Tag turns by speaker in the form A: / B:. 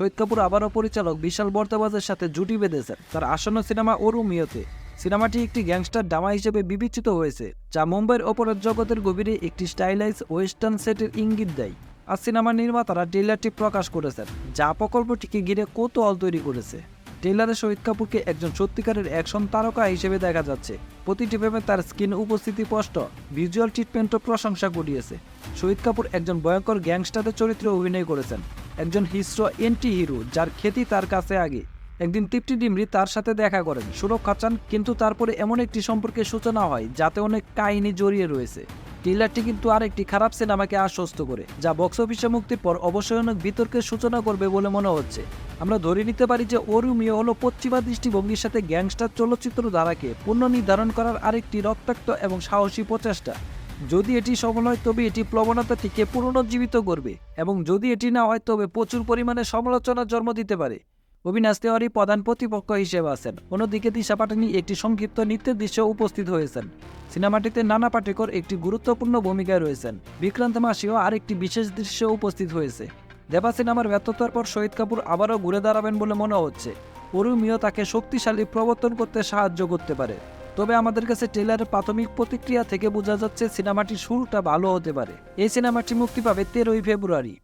A: শহীদ কাপুর আবারও পরিচালক বিশাল বর্তাবাজের সাথে জুটি বেঁধেছেন তার আসন্ন সিনেমা ওরুমিওতে। সিনেমাটি একটি গ্যাংস্টার ড্রামা হিসেবে বিবেচিত হয়েছে, যা মুম্বাইয়ের অপরাধ জগতের গভীরে একটি স্টাইলাইজ ওয়েস্টার্ন সেটের ইঙ্গিত দেয়। আর সিনেমার নির্মাতারা ট্রেলারটি প্রকাশ করেছেন, যা প্রকল্পটিকে ঘিরে কৌতূহল তৈরি করেছে। ট্রেলারে শহীদ কাপুরকে একজন সত্যিকারের অ্যাকশন তারকা হিসেবে দেখা যাচ্ছে। প্রতিটি ফ্রেমে তার স্ক্রিন উপস্থিতি স্পষ্ট, ভিজুয়াল ট্রিটমেন্টও প্রশংসা কুড়িয়েছে। শহীদ কাপুর একজন ভয়ঙ্কর গ্যাংস্টারের চরিত্রে অভিনয় করেছেন, একজন হিস্ট্রো এন্টি হিরো যার খ্যাতি তার কাছে আগে। একদিন তৃপ্তি ডিমরি তার সাথে দেখা করেন, সুরক্ষা চান, কিন্তু তারপরে এমন একটি সম্পর্কের সূচনা হয় যাতে অনেক কাহিনী জড়িয়ে রয়েছে। ট্রেলারটি কিন্তু আরেকটি খারাপ সিনেমাকে আশ্বস্ত করে, যা বক্স অফিসে মুক্তির পর অবশ্যই অনেক বিতর্কের সূচনা করবে বলে মনে হচ্ছে। আমরা ধরে নিতে পারি যে ওরুমিও হলো পশ্চিমা দৃষ্টিভঙ্গির সাথে গ্যাংস্টার চলচ্চিত্র ধারাকে পুনর্নির্ধারণ করার আরেকটি রক্তাক্ত এবং সাহসী প্রচেষ্টা। যদি এটি সফল হয় তবে এটি প্রবণতাটিকে পুনরুজ্জীবিত করবে, এবং যদি এটি না হয় তবে প্রচুর পরিমাণে সমালোচনার জন্ম দিতে পারে। অবিনাশ তেওয়ারি প্রধান প্রতিপক্ষ হিসেবে আছেন, অন্যদিকে দিশা পাটানি একটি সংক্ষিপ্ত নৃত্যের দৃশ্যে উপস্থিত হয়েছেন। সিনেমাটিতে নানা পাটেকর একটি গুরুত্বপূর্ণ ভূমিকায় রয়েছেন। বিক্রান্ত মাসিও আরেকটি বিশেষ দৃশ্যে উপস্থিত হয়েছে। দেবা সিনেমার ব্যর্থতার পর শহীদ কাপুর আবারও ঘুরে দাঁড়াবেন বলে মনে হচ্ছে। ওরুমিও তাকে শক্তিশালী প্রবর্তন করতে সাহায্য করতে পারে। তবে আমাদের কাছে ট্রেলারের প্রাথমিক প্রতিক্রিয়া থেকে বোঝা যাচ্ছে সিনেমাটির শুরুটা ভালো হতে পারে। এই সিনেমাটি মুক্তি পাবে 13ই ফেব্রুয়ারি।